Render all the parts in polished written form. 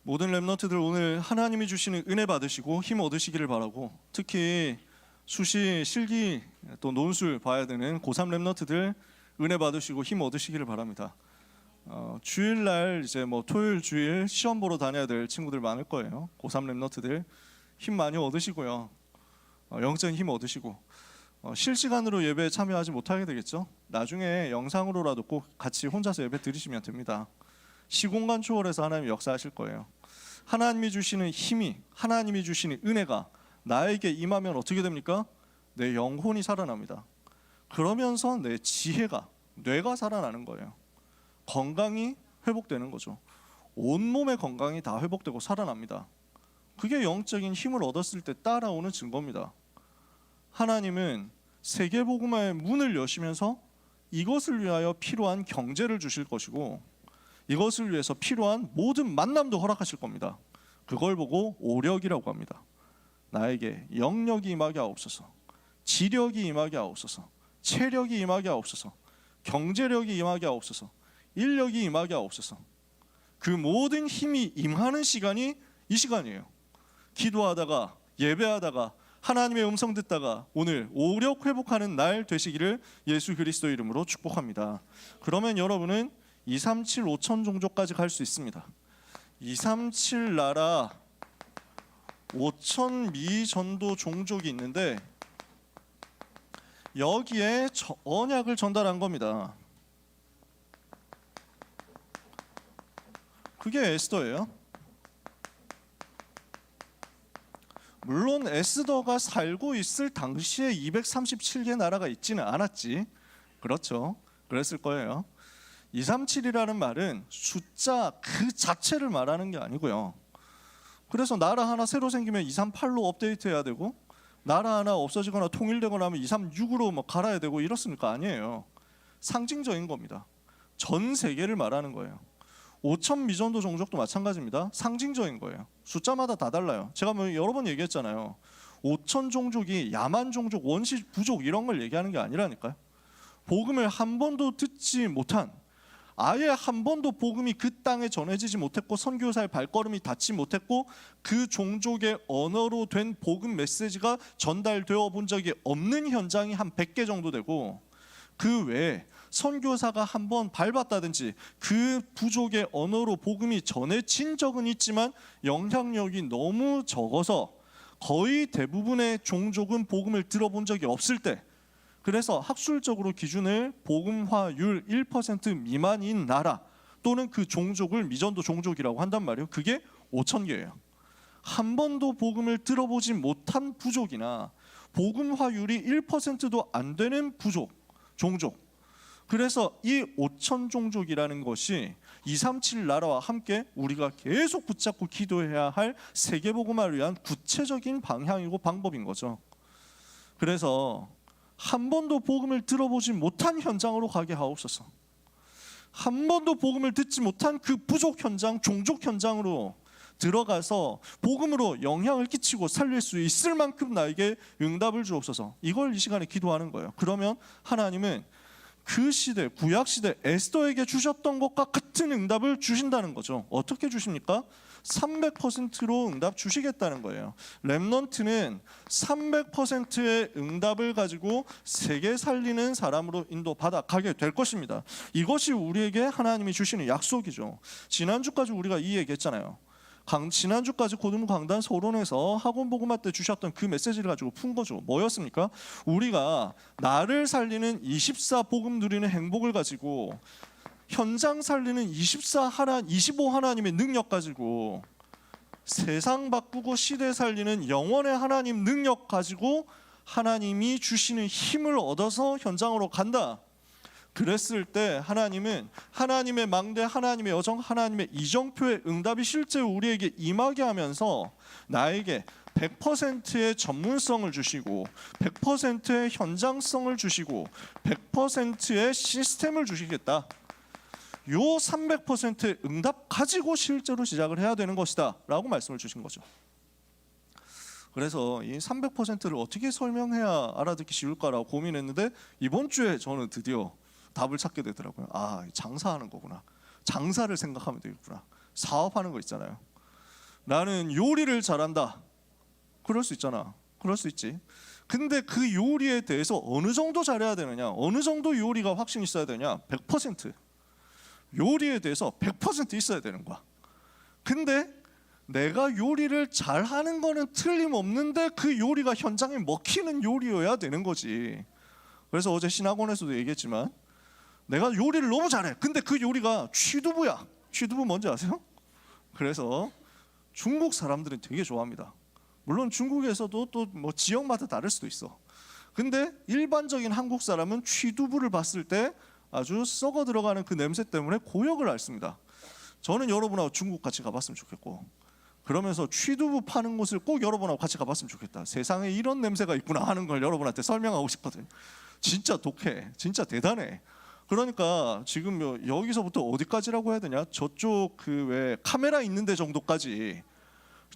모든 렘넌트들 오늘 하나님이 주시는 은혜 받으시고 힘 얻으시기를 바라고, 특히 수시, 실기 또 논술 봐야 되는 고3 렘넌트들 은혜 받으시고 힘 얻으시기를 바랍니다. 주일날 이제 토요일 주일 시험 보러 다녀야 될 친구들 많을 거예요. 고3 렘넌트들 힘 많이 얻으시고요. 영적인 힘 얻으시고 실시간으로 예배에 참여하지 못하게 되겠죠. 나중에 영상으로라도 꼭 같이 혼자서 예배 드리시면 됩니다. 시공간 초월해서 하나님이 역사하실 거예요. 하나님이 주시는 힘이, 하나님이 주시는 은혜가 나에게 임하면 어떻게 됩니까? 내 영혼이 살아납니다. 그러면서 내 지혜가, 뇌가 살아나는 거예요. 건강이 회복되는 거죠. 온몸의 건강이 다 회복되고 살아납니다. 그게 영적인 힘을 얻었을 때 따라오는 증거입니다. 하나님은 세계복음화의 문을 여시면서 이것을 위하여 필요한 경제를 주실 것이고, 이것을 위해서 필요한 모든 만남도 허락하실 겁니다. 그걸 보고 오력이라고 합니다. 나에게 영력이 임하게 하옵소서, 지력이 임하게 하옵소서, 체력이 임하게 하옵소서, 경제력이 임하게 하옵소서, 인력이 임하게 하옵소서. 그 모든 힘이 임하는 시간이 이 시간이에요. 기도하다가 예배하다가 하나님의 음성 듣다가 오늘 오력 회복하는 날 되시기를 예수 그리스도 이름으로 축복합니다. 그러면 여러분은 237 5천 종족까지 갈 수 있습니다. 237 나라 5천 미전도 종족이 있는데 여기에 언약을 전달한 겁니다. 그게 에스더예요. 물론 에스더가 살고 있을 당시에 237개 나라가 있지는 않았지. 그렇죠. 그랬을 거예요. 237이라는 말은 숫자 그 자체를 말하는 게 아니고요. 그래서 나라 하나 새로 생기면 238로 업데이트해야 되고, 나라 하나 없어지거나 통일되거나 하면 236으로 갈아야 되고 이렇습니까? 아니에요. 상징적인 겁니다. 전 세계를 말하는 거예요. 5천 미전도 종족도 마찬가지입니다. 상징적인 거예요. 숫자마다 다 달라요. 제가 여러 번 얘기했잖아요. 5천 종족이 야만 종족, 원시 부족 이런 걸 얘기하는 게 아니라니까요. 복음을 한 번도 듣지 못한, 아예 한 번도 복음이 그 땅에 전해지지 못했고 선교사의 발걸음이 닿지 못했고 그 종족의 언어로 된 복음 메시지가 전달되어 본 적이 없는 현장이 한 100개 정도 되고, 그 외에 선교사가 한번 밟았다든지 그 부족의 언어로 복음이 전해진 적은 있지만 영향력이 너무 적어서 거의 대부분의 종족은 복음을 들어본 적이 없을 때, 그래서 학술적으로 기준을 복음화율 1% 미만인 나라 또는 그 종족을 미전도 종족이라고 한단 말이에요. 그게 5천 개예요. 한 번도 복음을 들어보지 못한 부족이나 복음화율이 1%도 안 되는 부족, 종족. 그래서 이 5천 종족이라는 것이 237 나라와 함께 우리가 계속 붙잡고 기도해야 할 세계복음화를 위한 구체적인 방향이고 방법인 거죠. 그래서 한 번도 복음을 들어보지 못한 현장으로 가게 하옵소서. 한 번도 복음을 듣지 못한 그 부족 현장, 종족 현장으로 들어가서 복음으로 영향을 끼치고 살릴 수 있을 만큼 나에게 응답을 주옵소서. 이걸 이 시간에 기도하는 거예요. 그러면 하나님은 그 시대, 구약 시대 에스더에게 주셨던 것과 같은 응답을 주신다는 거죠. 어떻게 주십니까? 300%로 응답 주시겠다는 거예요. 렘넌트는 300%의 응답을 가지고 세계 살리는 사람으로 인도받아 가게 될 것입니다. 이것이 우리에게 하나님이 주시는 약속이죠. 지난주까지 우리가 이 얘기했잖아요. 지난주까지 고등부 강단 서론에서 학원 복음화 때 주셨던 그 메시지를 가지고 푼 거죠. 뭐였습니까? 우리가 나를 살리는 24 복음 누리는 행복을 가지고 현장 살리는 25 하나님의 능력 가지고 세상 바꾸고 시대 살리는 영원의 하나님 능력 가지고 하나님이 주시는 힘을 얻어서 현장으로 간다. 그랬을 때 하나님은 하나님의 망대, 하나님의 여정, 하나님의 이정표의 응답이 실제 우리에게 임하게 하면서 나에게 100%의 전문성을 주시고 100%의 현장성을 주시고 100%의 시스템을 주시겠다. 요 300%의 응답 가지고 실제로 시작을 해야 되는 것이다 라고 말씀을 주신 거죠. 그래서 이 300%를 어떻게 설명해야 알아듣기 쉬울까라고 고민했는데 이번 주에 저는 드디어 답을 찾게 되더라고요. 아, 장사하는 거구나. 장사를 생각하면 되겠구나. 사업하는 거 있잖아요. 나는 요리를 잘한다. 그럴 수 있잖아. 그럴 수 있지. 근데 그 요리에 대해서 어느 정도 잘해야 되느냐, 어느 정도 요리가 확신이 있어야 되냐? 100%. 요리에 대해서 100% 있어야 되는 거야. 근데 내가 요리를 잘하는 거는 틀림없는데 그 요리가 현장에 먹히는 요리여야 되는 거지. 그래서 어제 신학원에서도 얘기했지만 내가 요리를 너무 잘해. 근데 그 요리가 취두부야. 취두부 뭔지 아세요? 그래서 중국 사람들은 되게 좋아합니다. 물론 중국에서도 또 뭐 지역마다 다를 수도 있어. 근데 일반적인 한국 사람은 취두부를 봤을 때 아주 썩어 들어가는 그 냄새 때문에 고역을 앓습니다. 저는 여러분하고 중국 같이 가봤으면 좋겠고, 그러면서 취두부 파는 곳을 꼭 여러분하고 같이 가봤으면 좋겠다. 세상에 이런 냄새가 있구나 하는 걸 여러분한테 설명하고 싶거든. 진짜 독해. 진짜 대단해. 그러니까 지금 여기서부터 어디까지라고 해야 되냐? 저쪽 그 왜 카메라 있는 데 정도까지,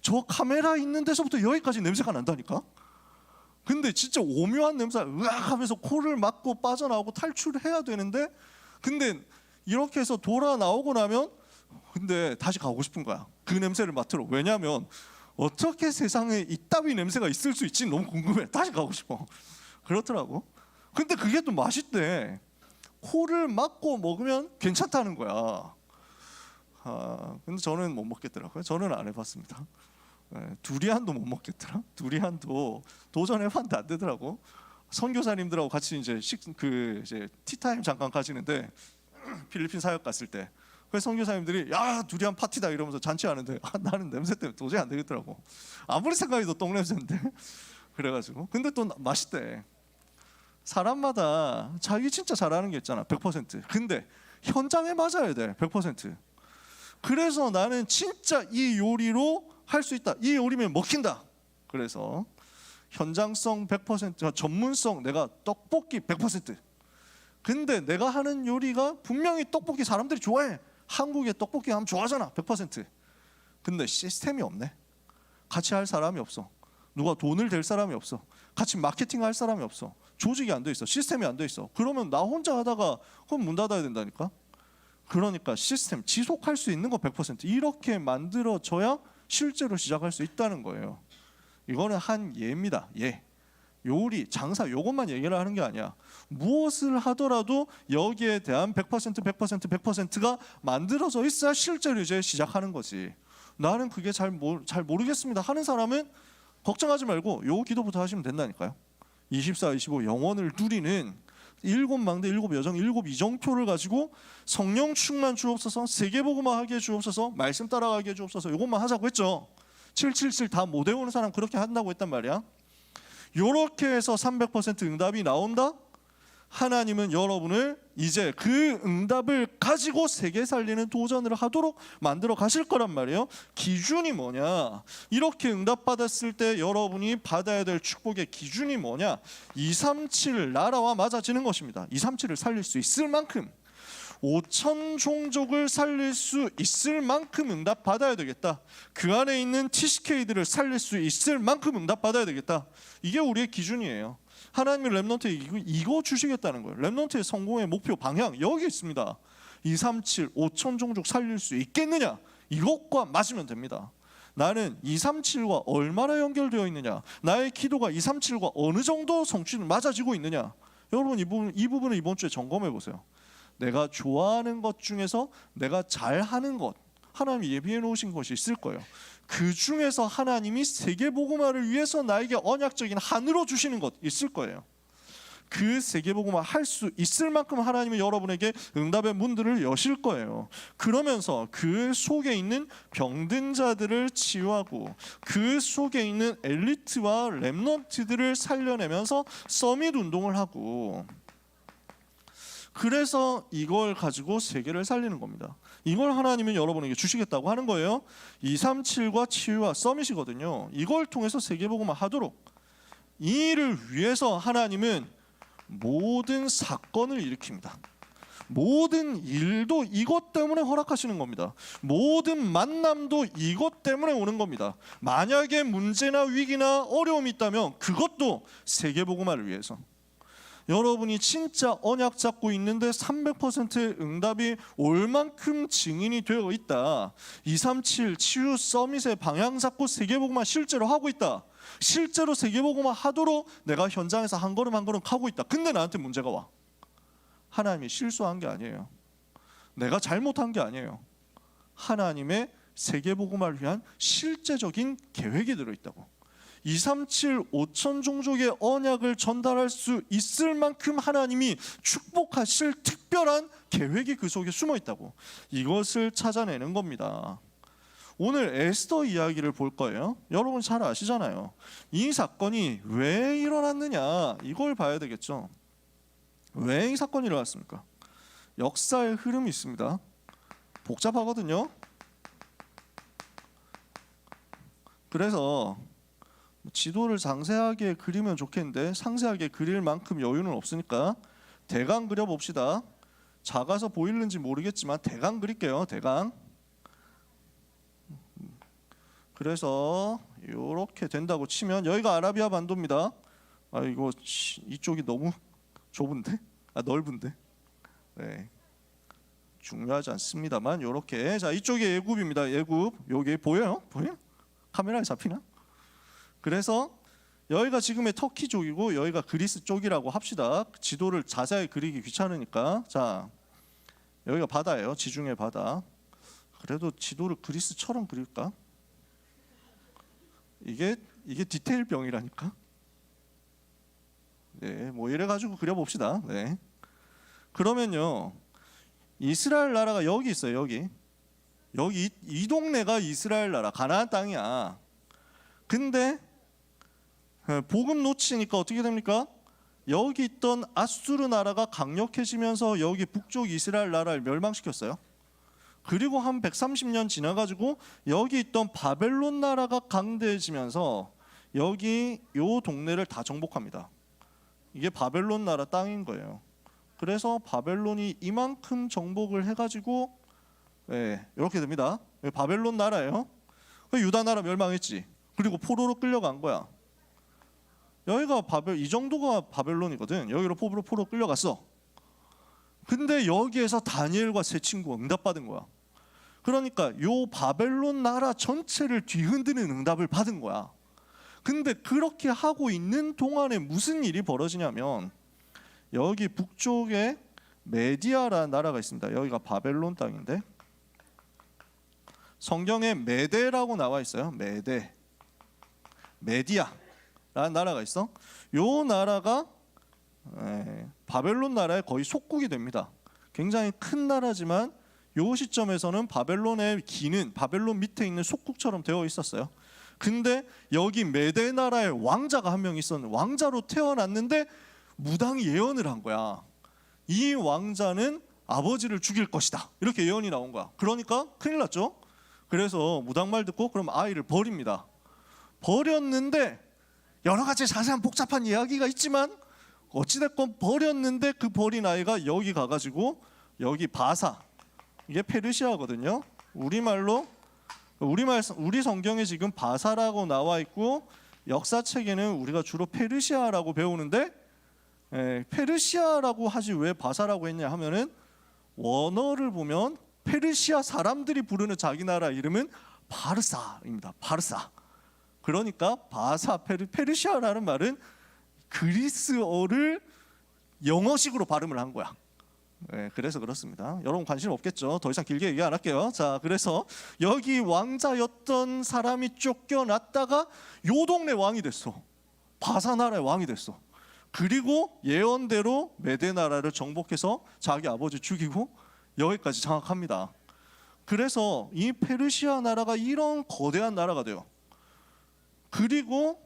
저 카메라 있는 데서부터 여기까지 냄새가 난다니까? 근데 진짜 오묘한 냄새, 으악 하면서 코를 막고 빠져나오고 탈출해야 되는데, 근데 이렇게 해서 돌아 나오고 나면 근데 다시 가고 싶은 거야. 그 냄새를 맡으러. 왜냐하면 어떻게 세상에 이따위 냄새가 있을 수 있지 너무 궁금해. 다시 가고 싶어. 그렇더라고. 근데 그게 또 맛있대. 코를 막고 먹으면 괜찮다는 거야. 근데 저는 못 먹겠더라고요. 저는 안 해봤습니다. 두리안도 못 먹겠더라. 두리안도 도전해봤는데 안 되더라고. 선교사님들하고 같이 이제 이제 티타임 잠깐 가지는데 필리핀 사역 갔을 때, 그래서 선교사님들이 야 두리안 파티다 이러면서 잔치하는데 나는 냄새 때문에 도저히 안 되겠더라고. 아무리 생각해도 똥 냄새인데. 그래가지고 근데 또 맛있대. 사람마다 자기 진짜 잘하는 게 있잖아. 100%. 근데 현장에 맞아야 돼. 100%. 그래서 나는 진짜 이 요리로 할 수 있다. 이 요리면 먹힌다. 그래서 현장성 100%, 전문성, 내가 떡볶이 100%. 근데 내가 하는 요리가 분명히 떡볶이 사람들이 좋아해. 한국의 떡볶이 하면 좋아하잖아. 100%. 근데 시스템이 없네. 같이 할 사람이 없어. 누가 돈을 댈 사람이 없어. 같이 마케팅 할 사람이 없어. 조직이 안 돼 있어. 시스템이 안 돼 있어. 그러면 나 혼자 하다가 그럼 문 닫아야 된다니까. 그러니까 시스템, 지속할 수 있는 거 100% 이렇게 만들어져야 실제로 시작할 수 있다는 거예요. 이거는 한 예입니다. 예. 요리, 장사 요것만 얘기를 하는 게 아니야. 무엇을 하더라도 여기에 대한 100%가 만들어져 있어야 실제로 이제 시작하는 거지. 나는 그게 잘 모르겠습니다 하는 사람은 걱정하지 말고 요 기도부터 하시면 된다니까요. 24, 25 영원을 누리는 7망대 7여정 7이정표를 가지고 성령 충만 주옵소서, 세계복음화 하게 주옵소서, 말씀 따라가게 주옵소서, 이것만 하자고 했죠. 777 다 못 외우는 사람 그렇게 한다고 했단 말이야. 이렇게 해서 300% 응답이 나온다. 하나님은 여러분을 이제 그 응답을 가지고 세계 살리는 도전을 하도록 만들어 가실 거란 말이에요. 기준이 뭐냐? 이렇게 응답받았을 때 여러분이 받아야 될 축복의 기준이 뭐냐? 237 나라와 맞아지는 것입니다. 237을 살릴 수 있을 만큼, 5천 종족을 살릴 수 있을 만큼 응답 받아야 되겠다. 그 안에 있는 TCK들을 살릴 수 있을 만큼 응답 받아야 되겠다. 이게 우리의 기준이에요. 하나님이 렘넌트에 이거 주시겠다는 거예요. 렘넌트의 성공의 목표 방향 여기 있습니다. 237 5천 종족 살릴 수 있겠느냐? 이것과 맞으면 됩니다. 나는 237과 얼마나 연결되어 있느냐? 나의 기도가 237과 어느 정도 성취는 맞아지고 있느냐? 여러분 이 부분을 이번 주에 점검해 보세요. 내가 좋아하는 것 중에서 내가 잘하는 것, 하나님이 예비해 놓으신 것이 있을 거예요. 그 중에서 하나님이 세계복음화를 위해서 나에게 언약적인 한으로 주시는 것 있을 거예요. 그 세계복음화 할 수 있을 만큼 하나님이 여러분에게 응답의 문들을 여실 거예요. 그러면서 그 속에 있는 병든 자들을 치유하고 그 속에 있는 엘리트와 렘넌트들을 살려내면서 서밋 운동을 하고, 그래서 이걸 가지고 세계를 살리는 겁니다. 이걸 하나님은 여러분에게 주시겠다고 하는 거예요. 237과 치유와 서밋이거든요. 이걸 통해서 세계복음화 하도록, 이 일을 위해서 하나님은 모든 사건을 일으킵니다. 모든 일도 이것 때문에 허락하시는 겁니다. 모든 만남도 이것 때문에 오는 겁니다. 만약에 문제나 위기나 어려움이 있다면 그것도 세계복음화를 위해서. 여러분이 진짜 언약 잡고 있는데 300%의 응답이 올 만큼 증인이 되어 있다. 237 치유 서밋의 방향 잡고 세계복음화 실제로 하고 있다. 실제로 세계복음화 하도록 내가 현장에서 한 걸음 한 걸음 가고 있다. 근데 나한테 문제가 와. 하나님이 실수한 게 아니에요. 내가 잘못한 게 아니에요. 하나님의 세계복음화를 위한 실제적인 계획이 들어있다고. 237 5천 종족의 언약을 전달할 수 있을 만큼 하나님이 축복하실 특별한 계획이 그 속에 숨어 있다고. 이것을 찾아내는 겁니다. 오늘 에스더 이야기를 볼 거예요. 여러분 잘 아시잖아요. 이 사건이 왜 일어났느냐 이걸 봐야 되겠죠. 왜 이 사건이 일어났습니까? 역사의 흐름이 있습니다. 복잡하거든요. 그래서 지도를 상세하게 그리면 좋겠는데 상세하게 그릴 만큼 여유는 없으니까 대강 그려봅시다. 작아서 보이는지 모르겠지만 대강 그릴게요. 대강. 그래서 이렇게 된다고 치면 여기가 아라비아 반도입니다. 아 이거 이쪽이 너무 좁은데? 넓은데? 네. 중요하지 않습니다만 이렇게. 자 이쪽이 애굽입니다. 애굽. 여기 보여요? 보여? 카메라에 잡히나? 그래서 여기가 지금의 터키 쪽이고 여기가 그리스 쪽이라고 합시다. 지도를 자세히 그리기 귀찮으니까. 자 여기가 바다예요. 지중해 바다. 그래도 지도를 그리스처럼 그릴까? 이게 디테일 병이라니까. 네, 뭐 이래 가지고 그려봅시다. 네. 그러면요, 이스라엘 나라가 여기 있어요. 여기 이 동네가 이스라엘 나라, 가나안 땅이야. 근데 복음 놓치니까 어떻게 됩니까? 여기 있던 아수르 나라가 강력해지면서 여기 북쪽 이스라엘 나라를 멸망시켰어요. 그리고 한 130년 지나가지고 여기 있던 바벨론 나라가 강대해지면서 여기 요 동네를 다 정복합니다. 이게 바벨론 나라 땅인 거예요. 그래서 바벨론이 이만큼 정복을 해가지고 이렇게 됩니다. 바벨론 나라예요. 유다 나라 멸망했지. 그리고 포로로 끌려간 거야. 여기가 이 정도가 바벨론이거든. 여기로 포로 끌려갔어. 근데 여기에서 다니엘과 세 친구가 응답받은 거야. 그러니까 요 바벨론 나라 전체를 뒤흔드는 응답을 받은 거야. 근데 그렇게 하고 있는 동안에 무슨 일이 벌어지냐면 여기 북쪽에 메디아라는 나라가 있습니다. 여기가 바벨론 땅인데 성경에 메데라고 나와 있어요. 메디아라는 나라가 있어. 요 나라가 바벨론 나라의 거의 속국이 됩니다. 굉장히 큰 나라지만 요 시점에서는 바벨론의 기는 바벨론 밑에 있는 속국처럼 되어 있었어요. 근데 여기 메데 나라의 왕자가 한 명 있었는데 왕자로 태어났는데 무당이 예언을 한 거야. 이 왕자는 아버지를 죽일 것이다. 이렇게 예언이 나온 거야. 그러니까 큰일 났죠. 그래서 무당 말 듣고 그럼 아이를 버립니다. 버렸는데 여러 가지 자세한 복잡한 이야기가 있지만 어찌됐건 버렸는데 그 버린 아이가 여기 가가지고 여기 바사, 이게 페르시아거든요. 우리 성경에 지금 바사라고 나와 있고 역사책에는 우리가 주로 페르시아라고 배우는데 페르시아라고 하지 왜 바사라고 했냐 하면은 원어를 보면 페르시아 사람들이 부르는 자기 나라 이름은 바르사입니다. 바르사. 그러니까 바사 페르시아라는 말은 그리스어를 영어식으로 발음을 한 거야. 그래서 그렇습니다. 여러분 관심 없겠죠. 더 이상 길게 얘기 안 할게요. 자, 그래서 여기 왕자였던 사람이 쫓겨났다가 요 동네 왕이 됐어. 바사 나라의 왕이 됐어. 그리고 예언대로 메데 나라를 정복해서 자기 아버지 죽이고 여기까지 장악합니다. 그래서 이 페르시아 나라가 이런 거대한 나라가 돼요. 그리고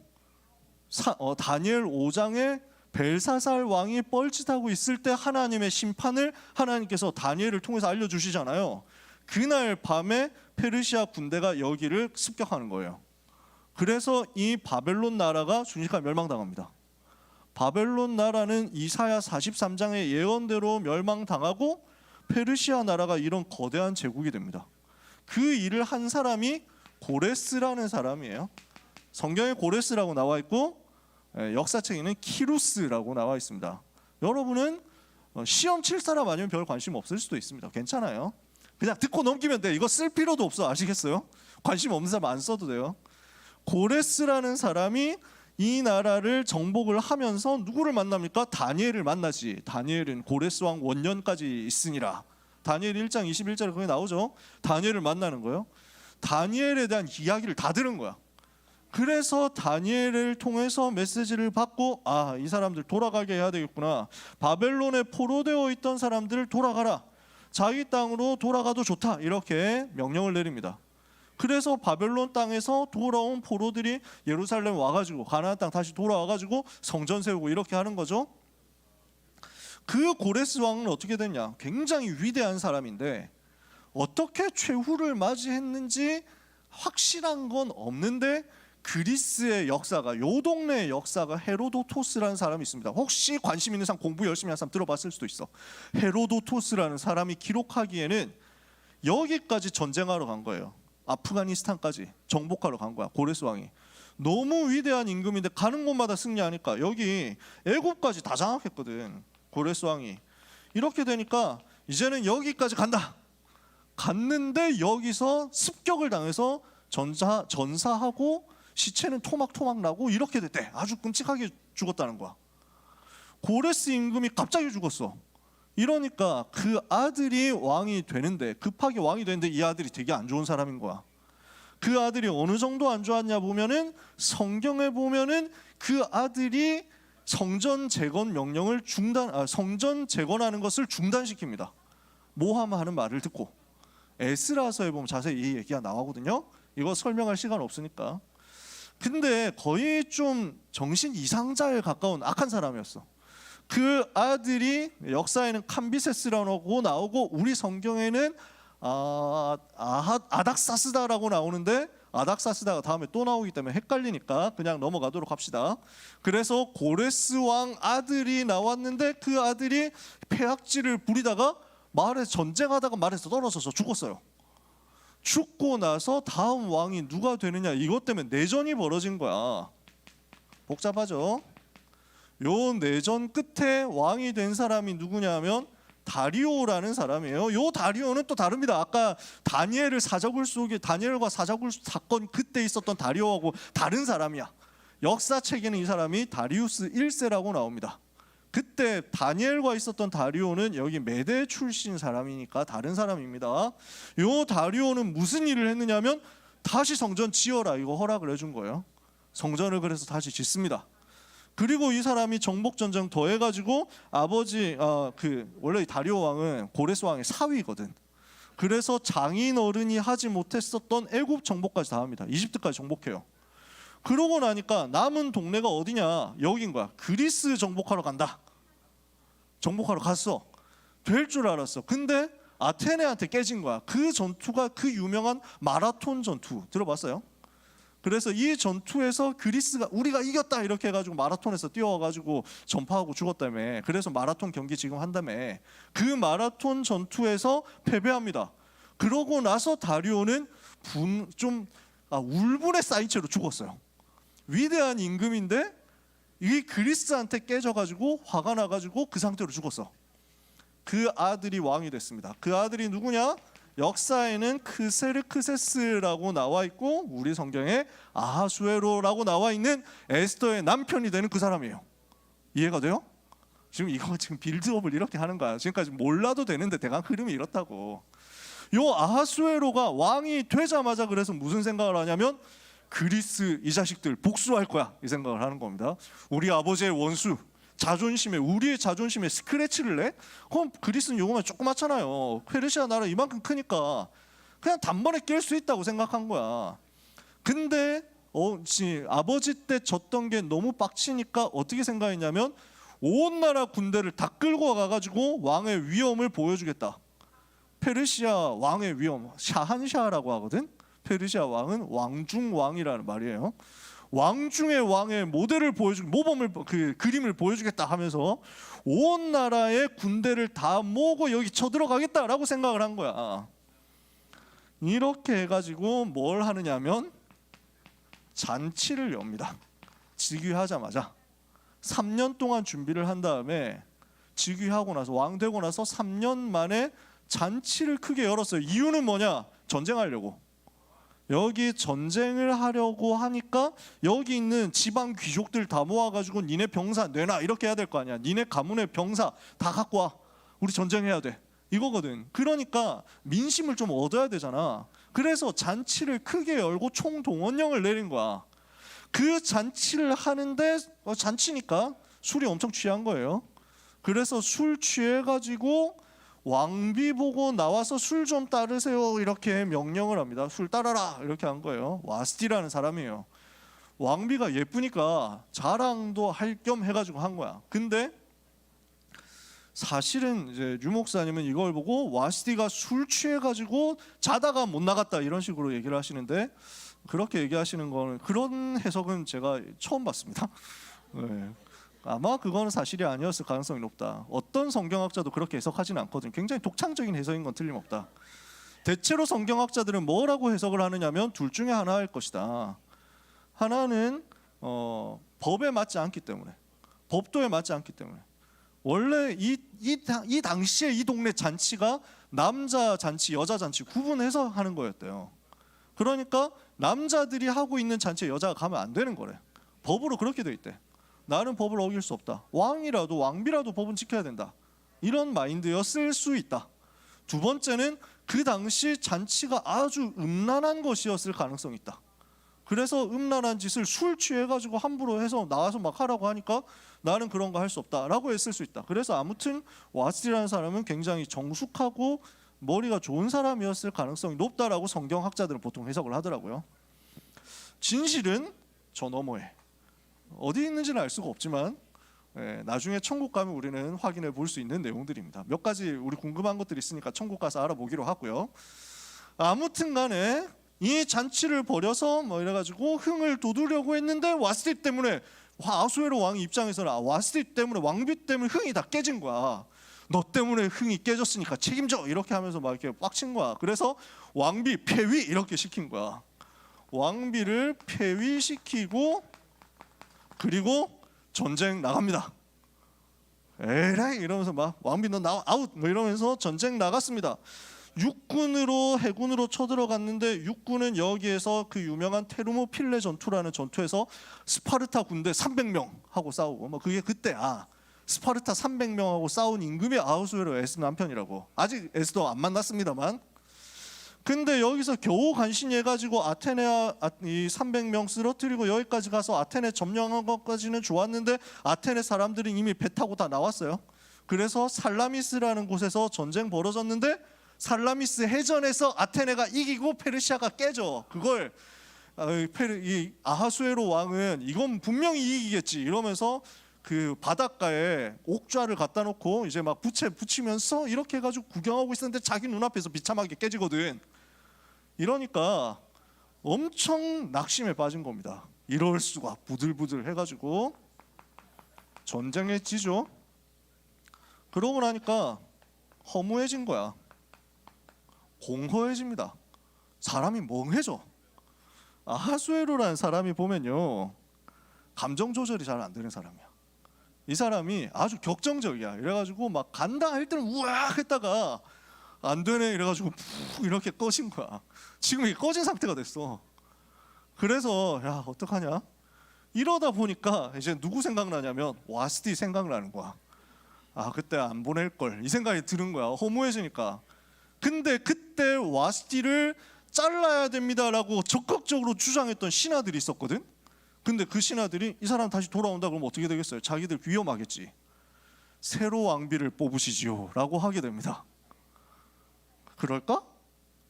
다니엘 5장에 벨사살 왕이 뻘짓하고 있을 때 하나님의 심판을 하나님께서 다니엘을 통해서 알려주시잖아요. 그날 밤에 페르시아 군대가 여기를 습격하는 거예요. 그래서 이 바벨론 나라가 순식간에 멸망당합니다. 바벨론 나라는 이사야 43장의 예언대로 멸망당하고 페르시아 나라가 이런 거대한 제국이 됩니다. 그 일을 한 사람이 고레스라는 사람이에요. 성경에 고레스라고 나와 있고 역사책에는 키루스라고 나와 있습니다. 여러분은 시험 칠 사람 아니면 별 관심 없을 수도 있습니다. 괜찮아요. 그냥 듣고 넘기면 돼. 이거 쓸 필요도 없어. 아시겠어요? 관심 없는 사람 안 써도 돼요. 고레스라는 사람이 이 나라를 정복을 하면서 누구를 만납니까? 다니엘을 만나지. 다니엘은 고레스 왕 원년까지 있으니라. 다니엘 1장 21절에 거기 나오죠. 다니엘을 만나는 거예요. 다니엘에 대한 이야기를 다 들은 거야. 그래서 다니엘을 통해서 메시지를 받고 이 사람들 돌아가게 해야 되겠구나. 바벨론에 포로되어 있던 사람들 돌아가라. 자기 땅으로 돌아가도 좋다. 이렇게 명령을 내립니다. 그래서 바벨론 땅에서 돌아온 포로들이 예루살렘 와가지고 가나안 땅 다시 돌아와가지고 성전 세우고 이렇게 하는 거죠. 그 고레스 왕은 어떻게 됐냐? 굉장히 위대한 사람인데 어떻게 최후를 맞이했는지 확실한 건 없는데 그리스의 역사가, 요 동네의 역사가 헤로도토스라는 사람이 있습니다. 혹시 관심 있는 사람, 공부 열심히 한 사람 들어봤을 수도 있어. 헤로도토스라는 사람이 기록하기에는 여기까지 전쟁하러 간 거예요. 아프가니스탄까지 정복하러 간 거야. 고레스 왕이 너무 위대한 임금인데 가는 곳마다 승리하니까 여기 애굽까지 다 장악했거든. 고레스 왕이. 이렇게 되니까 이제는 여기까지 간다. 갔는데 여기서 습격을 당해서 전사하고 시체는 토막토막 나고 이렇게 됐대. 아주 끔찍하게 죽었다는 거야. 고레스 임금이 갑자기 죽었어. 이러니까 그 아들이 왕이 되는데, 급하게 왕이 되는데 이 아들이 되게 안 좋은 사람인 거야. 그 아들이 어느 정도 안 좋았냐 보면은 성경에 보면은 그 아들이 성전 재건 명령을 성전 재건하는 것을 중단시킵니다. 모함하는 말을 듣고. 에스라서에 보면 자세히 이 얘기가 나오거든요. 이거 설명할 시간 없으니까. 근데 거의 좀 정신 이상자에 가까운 악한 사람이었어. 그 아들이 역사에는 캄비세스라고 나오고 우리 성경에는 아닥사스다라고 나오는데 아닥사스다가 다음에 또 나오기 때문에 헷갈리니까 그냥 넘어가도록 합시다. 그래서 고레스 왕 아들이 나왔는데 그 아들이 폐악질을 부리다가 마을에서 전쟁하다가 마을에서 떨어져서 죽었어요. 죽고 나서 다음 왕이 누가 되느냐, 이것 때문에 내전이 벌어진 거야. 복잡하죠? 요 내전 끝에 왕이 된 사람이 누구냐면 다리오라는 사람이에요. 요 다리오는 또 다릅니다. 아까 다니엘과 사자굴 사건 그때 있었던 다리오하고 다른 사람이야. 역사책에는 이 사람이 다리우스 1세라고 나옵니다. 그때 다니엘과 있었던 다리오는 여기 메대 출신 사람이니까 다른 사람입니다. 요 다리오는 무슨 일을 했느냐면 다시 성전 지어라 이거 허락을 해준 거예요. 성전을 그래서 다시 짓습니다. 그리고 이 사람이 정복전쟁 더해가지고 아버지 원래 다리오 왕은 고레스 왕의 사위거든. 그래서 장인어른이 하지 못했었던 애굽 정복까지 다 합니다. 이집트까지 정복해요. 그러고 나니까 남은 동네가 어디냐, 여긴 거야. 그리스 정복하러 간다. 정복하러 갔어. 될 줄 알았어. 근데 아테네한테 깨진 거야. 그 전투가 그 유명한 마라톤 전투 들어봤어요? 그래서 이 전투에서 그리스가 우리가 이겼다 이렇게 해가지고 마라톤에서 뛰어와가지고 전파하고 죽었다며. 그래서 마라톤 경기 지금 한다며. 그 마라톤 전투에서 패배합니다. 그러고 나서 다리오는 울분에 쌓인 채로 죽었어요. 위대한 임금인데 이 그리스한테 깨져가지고 화가 나가지고 그 상태로 죽었어. 그 아들이 왕이 됐습니다. 그 아들이 누구냐? 역사에는 크세르크세스라고 나와 있고 우리 성경에 아하수에로라고 나와 있는 에스더의 남편이 되는 그 사람이에요. 이해가 돼요? 지금 빌드업을 이렇게 하는 거야. 지금까지 몰라도 되는데 대강 흐름이 이렇다고. 요 아하수에로가 왕이 되자마자 그래서 무슨 생각을 하냐면 그리스 이 자식들 복수할 거야 이 생각을 하는 겁니다. 우리 아버지의 원수 우리의 자존심에 스크래치를 내? 그럼 그리스는 요거만 조그맣잖아요. 페르시아 나라 이만큼 크니까 그냥 단번에 깰 수 있다고 생각한 거야. 근데 아버지 때 졌던 게 너무 빡치니까 어떻게 생각했냐면 온 나라 군대를 다 끌고 가가지고 왕의 위엄을 보여주겠다. 페르시아 왕의 위엄, 샤한샤라고 하거든. 페르시아 왕은 왕중왕이라는 말이에요. 왕중의 왕의 모델을 모범을 그림을 보여주겠다 하면서 온 나라의 군대를 다 모으고 여기 쳐들어가겠다라고 생각을 한 거야. 이렇게 해가지고 뭘 하느냐면 잔치를 엽니다. 즉위하자마자 3년 동안 준비를 한 다음에 즉위하고 나서 왕 되고 나서 3년 만에 잔치를 크게 열었어요. 이유는 뭐냐? 전쟁하려고. 여기 전쟁을 하려고 하니까 여기 있는 지방 귀족들 다 모아가지고 니네 병사 내놔 이렇게 해야 될 거 아니야. 니네 가문의 병사 다 갖고 와. 우리 전쟁해야 돼. 이거거든. 그러니까 민심을 좀 얻어야 되잖아. 그래서 잔치를 크게 열고 총동원령을 내린 거야. 그 잔치를 하는데 잔치니까 술이 엄청 취한 거예요. 그래서 술 취해가지고 왕비 보고 나와서 술 좀 따르세요 이렇게 명령을 합니다. 술 따라라 이렇게 한 거예요. 와스티라는 사람이에요. 왕비가 예쁘니까 자랑도 할 겸 해가지고 한 거야. 근데 사실은 이제 유 목사님은 이걸 보고 와스티가 술 취해가지고 자다가 못 나갔다 이런 식으로 얘기를 하시는데, 그렇게 얘기하시는 거는, 그런 해석은 제가 처음 봤습니다. 네. 아마 그거는 사실이 아니었을 가능성이 높다. 어떤 성경학자도 그렇게 해석하지는 않거든요. 굉장히 독창적인 해석인 건 틀림없다. 대체로 성경학자들은 뭐라고 해석을 하느냐면 둘 중에 하나일 것이다. 하나는 법에 맞지 않기 때문에, 법도에 맞지 않기 때문에. 원래 이 당시에 이 동네 잔치가 남자 잔치, 여자 잔치 구분해서 하는 거였대요. 그러니까 남자들이 하고 있는 잔치에 여자가 가면 안 되는 거래. 법으로 그렇게 돼 있대. 나는 법을 어길 수 없다. 왕이라도 왕비라도 법은 지켜야 된다. 이런 마인드였을 수 있다. 두 번째는 그 당시 잔치가 아주 음란한 것이었을 가능성이 있다. 그래서 음란한 짓을 술 취해가지고 함부로 해서 나와서 막 하라고 하니까 나는 그런 거 할 수 없다라고 했을 수 있다. 그래서 아무튼 와스티라는 사람은 굉장히 정숙하고 머리가 좋은 사람이었을 가능성이 높다라고 성경학자들은 보통 해석을 하더라고요. 진실은 저 너머에 어디 있는지는 알 수가 없지만 나중에 천국 가면 우리는 확인해 볼 수 있는 내용들입니다. 몇 가지 우리 궁금한 것들이 있으니까 천국 가서 알아보기로 하고요. 아무튼 간에 이 잔치를 벌여서 뭐 이래가지고 흥을 돋우려고 했는데 와스티 때문에, 아수에로 왕 입장에서는 와스티 때문에, 왕비 때문에 흥이 다 깨진 거야. 너 때문에 흥이 깨졌으니까 책임져 이렇게 하면서 막 이렇게 빡친 거야. 그래서 왕비 폐위 이렇게 시킨 거야. 왕비를 폐위시키고 그리고 전쟁 나갑니다. 에라이 이러면서 막 왕비 너 나와 아웃 뭐 이러면서 전쟁 나갔습니다. 육군으로 해군으로 쳐들어갔는데 육군은 여기에서 그 유명한 테르모필레 전투라는 전투에서 스파르타 군대 300명 하고 싸우고, 뭐 그게 그때 스파르타 300명하고 싸운 임금이 아하수에로 에스 남편이라고. 아직 에스도 안 만났습니다만. 근데 여기서 겨우 간신해가지고 아테네 이 300명 쓰러뜨리고 여기까지 가서 아테네 점령한 것까지는 좋았는데 아테네 사람들은 이미 배 타고 다 나왔어요. 그래서 살라미스라는 곳에서 전쟁 벌어졌는데 살라미스 해전에서 아테네가 이기고 페르시아가 깨져. 그걸 이 아하수에로 왕은 이건 분명히 이기겠지 이러면서 그 바닷가에 옥좌를 갖다 놓고 이제 막 부채 붙이면서 이렇게 해가지고 구경하고 있었는데 자기 눈앞에서 비참하게 깨지거든. 이러니까 엄청 낙심에 빠진 겁니다. 이럴 수가, 부들부들 해가지고 전쟁에 지죠. 그러고 나니까 허무해진 거야. 공허해집니다. 사람이 멍해져. 아하수에로라는 사람이 보면요, 감정 조절이 잘 안 되는 사람이야. 이 사람이 아주 격정적이야. 이래가지고 막 간다 할 때는 우악 했다가 안 되네 이래가지고 푹 이렇게 꺼진 거야. 지금 이게 꺼진 상태가 됐어. 그래서 야 어떡하냐 이러다 보니까 이제 누구 생각나냐면 와스티 생각나는 거야. 그때 안 보낼 걸 이 생각이 드는 거야. 허무해지니까. 근데 그때 와스티를 잘라야 됩니다라고 적극적으로 주장했던 신하들이 있었거든. 근데 그 신하들이 이 사람 다시 돌아온다 그러면 어떻게 되겠어요? 자기들 위험하겠지. 새로 왕비를 뽑으시지요 라고 하게 됩니다. 그럴까?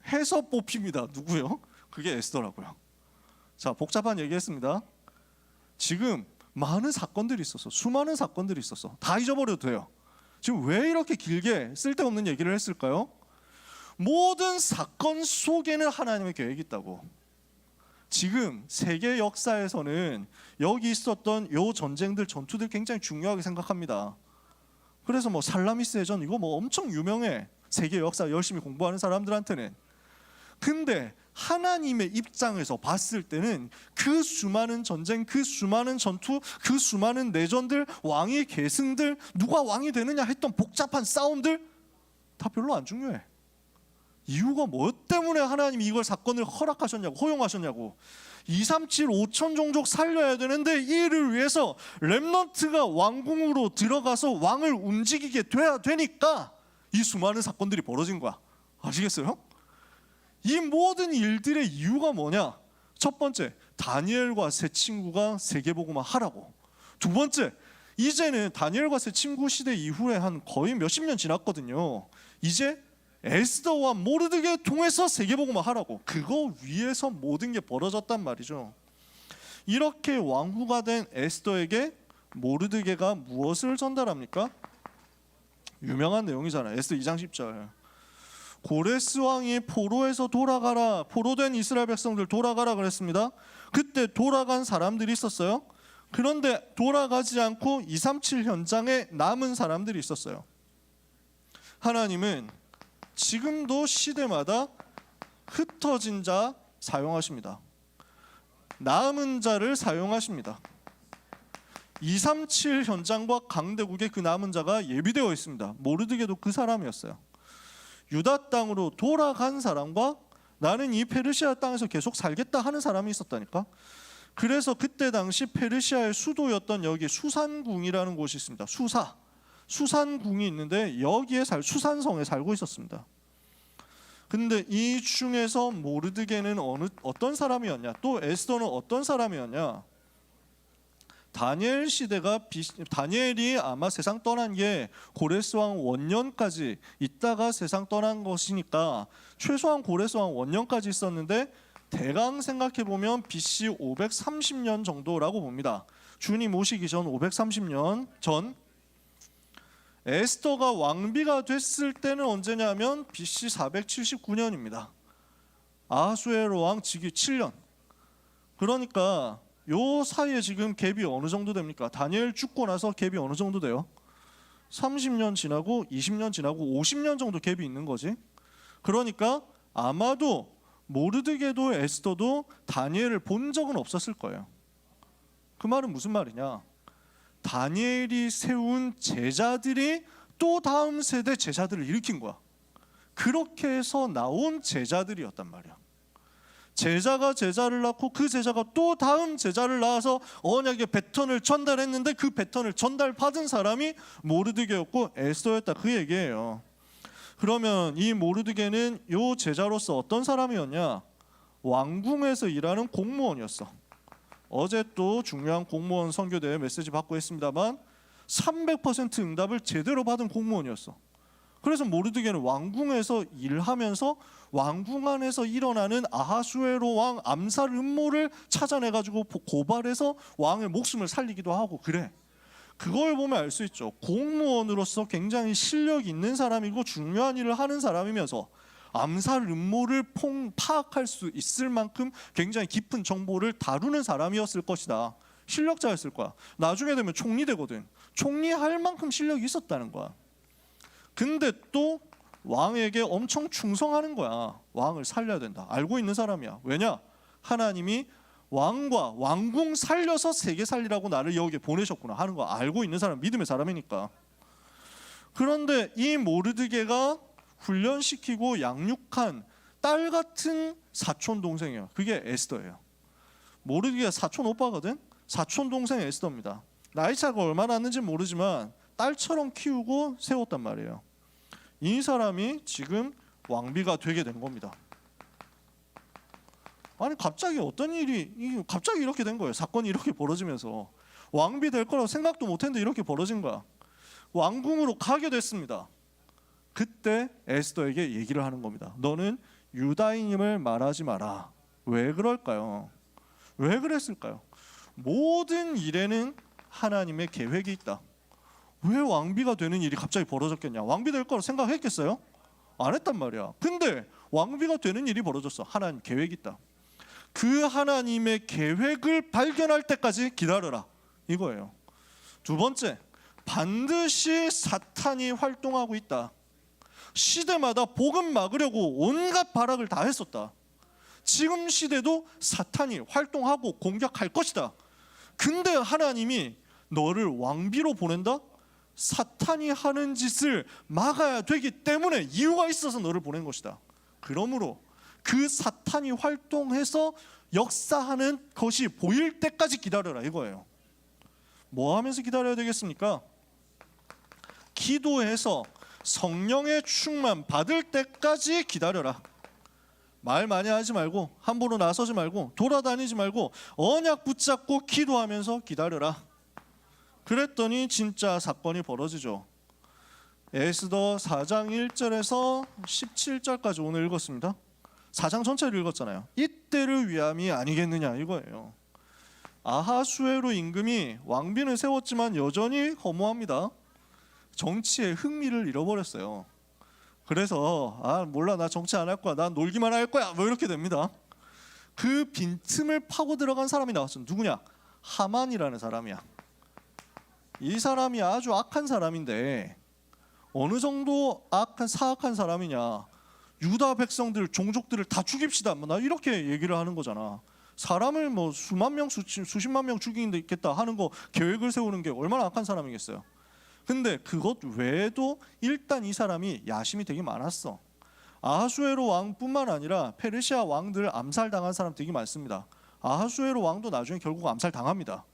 해서 뽑힙니다. 누구요? 그게 에스더라고요. 자, 복잡한 얘기했습니다. 지금 많은 사건들이 있었어. 수많은 사건들이 있었어. 다 잊어버려도 돼요. 지금 왜 이렇게 길게 쓸데없는 얘기를 했을까요? 모든 사건 속에는 하나님의 계획이 있다고. 지금 세계 역사에서는 여기 있었던 요 전쟁들, 전투들 굉장히 중요하게 생각합니다. 그래서 뭐 살라미스 해전 이거 뭐 엄청 유명해. 세계 역사 열심히 공부하는 사람들한테는. 근데 하나님의 입장에서 봤을 때는 그 수많은 전쟁, 그 수많은 전투, 그 수많은 내전들, 왕의 계승들, 누가 왕이 되느냐 했던 복잡한 싸움들 다 별로 안 중요해. 이유가 뭐 때문에 하나님이 이걸 사건을 허락하셨냐고, 허용하셨냐고. 237 5천 종족 살려야 되는데 이를 위해서 렘넌트가 왕궁으로 들어가서 왕을 움직이게 돼야 되니까 이 수많은 사건들이 벌어진 거야. 아시겠어요? 이 모든 일들의 이유가 뭐냐? 첫 번째, 다니엘과 세 친구가 세계복음화 하라고. 두 번째, 이제는 다니엘과 세 친구 시대 이후에 한 거의 몇십 년 지났거든요. 이제 에스더와 모르드게 통해서 세계복음화 하라고. 그거 위에서 모든 게 벌어졌단 말이죠. 이렇게 왕후가 된 에스더에게 모르드게가 무엇을 전달합니까? 유명한 내용이잖아요. 에스더 2장 10절. 고레스 왕이 포로에서 돌아가라, 포로된 이스라엘 백성들 돌아가라 그랬습니다. 그때 돌아간 사람들이 있었어요. 그런데 돌아가지 않고 237 현장에 남은 사람들이 있었어요. 하나님은 지금도 시대마다 흩어진 자 사용하십니다. 남은 자를 사용하십니다. 237 현장과 강대국의 그 남은 자가 예비되어 있습니다. 모르드게도 그 사람이었어요. 유다 땅으로 돌아간 사람과 나는 이 페르시아 땅에서 계속 살겠다 하는 사람이 있었다니까. 그래서 그때 당시 페르시아의 수도였던 여기 수산궁이라는 곳이 있습니다. 수산궁이 있는데 여기에 수산성에 살고 있었습니다. 근데 이 중에서 모르드게는 어떤 사람이었냐? 또 에스더는 어떤 사람이었냐? 다니엘이 아마 세상 떠난 게 고레스 왕 원년까지 있다가 세상 떠난 것이니까 최소한 고레스 왕 원년까지 있었는데 대강 생각해 보면 BC 530년 정도라고 봅니다. 주님 오시기 전 530년 전. 에스더가 왕비가 됐을 때는 언제냐면 BC 479년입니다. 아하수에로 왕 즉위 7년. 그러니까 요 사이에 지금 갭이 어느 정도 됩니까? 다니엘 죽고 나서 갭이 어느 정도 돼요? 30년 지나고 20년 지나고 50년 정도 갭이 있는 거지. 그러니까 아마도 모르드게도 에스더도 다니엘을 본 적은 없었을 거예요. 그 말은 무슨 말이냐? 다니엘이 세운 제자들이 또 다음 세대 제자들을 일으킨 거야. 그렇게 해서 나온 제자들이었단 말이야. 제자가 제자를 낳고 그 제자가 또 다음 제자를 낳아서 언약의 패턴을 전달했는데 그 패턴을 전달받은 사람이 모르드게였고 에스더였다, 그 얘기예요. 그러면 이 모르드게는 요 제자로서 어떤 사람이었냐? 왕궁에서 일하는 공무원이었어. 어제 또 중요한 공무원 선교대회 메시지 받고 했습니다만 300% 응답을 제대로 받은 공무원이었어. 그래서 모르드게는 왕궁에서 일하면서 왕궁 안에서 일어나는 아하수에로 왕 암살 음모를 찾아내가지고 고발해서 왕의 목숨을 살리기도 하고 그래. 그걸 보면 알 수 있죠. 공무원으로서 굉장히 실력 있는 사람이고 중요한 일을 하는 사람이면서 암살 음모를 파악할 수 있을 만큼 굉장히 깊은 정보를 다루는 사람이었을 것이다. 실력자였을 거야. 나중에 되면 총리 되거든. 총리할 만큼 실력이 있었다는 거야. 근데 또 왕에게 엄청 충성하는 거야. 왕을 살려야 된다. 알고 있는 사람이야. 왜냐? 하나님이 왕과 왕궁 살려서 세계 살리라고 나를 여기에 보내셨구나 하는 거 알고 있는 사람, 믿음의 사람이니까. 그런데 이 모르드게가 훈련시키고 양육한 딸 같은 사촌 동생이에요. 그게 에스더예요. 모르드게가 사촌 오빠거든. 사촌 동생 에스더입니다. 나이 차가 얼마나 났는지 모르지만 딸처럼 키우고 세웠단 말이에요. 이 사람이 지금 왕비가 되게 된 겁니다. 아니 갑자기 어떤 일이 갑자기 이렇게 된 거예요. 사건이 이렇게 벌어지면서 왕비 될 거라고 생각도 못했는데 이렇게 벌어진 거야. 왕궁으로 가게 됐습니다. 그때 에스더에게 얘기를 하는 겁니다. 너는 유다인임을 말하지 마라. 왜 그럴까요? 왜 그랬을까요? 모든 일에는 하나님의 계획이 있다. 왜 왕비가 되는 일이 갑자기 벌어졌겠냐? 왕비 될 거라고 생각했겠어요? 안 했단 말이야. 근데 왕비가 되는 일이 벌어졌어. 하나님 계획이 있다. 그 하나님의 계획을 발견할 때까지 기다려라. 이거예요. 두 번째, 반드시 사탄이 활동하고 있다. 시대마다 복음 막으려고 온갖 발악을 다 했었다. 지금 시대도 사탄이 활동하고 공격할 것이다. 근데 하나님이 너를 왕비로 보낸다? 사탄이 하는 짓을 막아야 되기 때문에 이유가 있어서 너를 보낸 것이다. 그러므로 그 사탄이 활동해서 역사하는 것이 보일 때까지 기다려라 이거예요. 뭐 하면서 기다려야 되겠습니까? 기도해서 성령의 충만 받을 때까지 기다려라. 말 많이 하지 말고 함부로 나서지 말고 돌아다니지 말고 언약 붙잡고 기도하면서 기다려라. 그랬더니 진짜 사건이 벌어지죠. 에스더 4장 1절에서 17절까지 오늘 읽었습니다. 4장 전체를 읽었잖아요. 이때를 위함이 아니겠느냐 이거예요. 아하수에로 임금이 왕비는 세웠지만 여전히 허무합니다. 정치에 흥미를 잃어버렸어요. 그래서 몰라 나 정치 안 할 거야, 난 놀기만 할 거야 뭐 이렇게 됩니다. 그 빈틈을 파고 들어간 사람이 나왔어. 누구냐? 하만이라는 사람이야. 이 사람이 아주 악한 사람인데 어느 정도 사악한 사람이냐? 유다 백성들 종족들을 다 죽입시다 뭐 나 이렇게 얘기를 하는 거잖아. 사람을 뭐 수만 명 수십만 명 죽이겠다 하는 거 계획을 세우는 게 얼마나 악한 사람이겠어요. 근데 그것 외에도 일단 이 사람이 야심이 되게 많았어. 아하수에로 왕뿐만 아니라 페르시아 왕들 암살당한 사람 되게 많습니다. 아하수에로 왕도 나중에 결국 암살당합니다.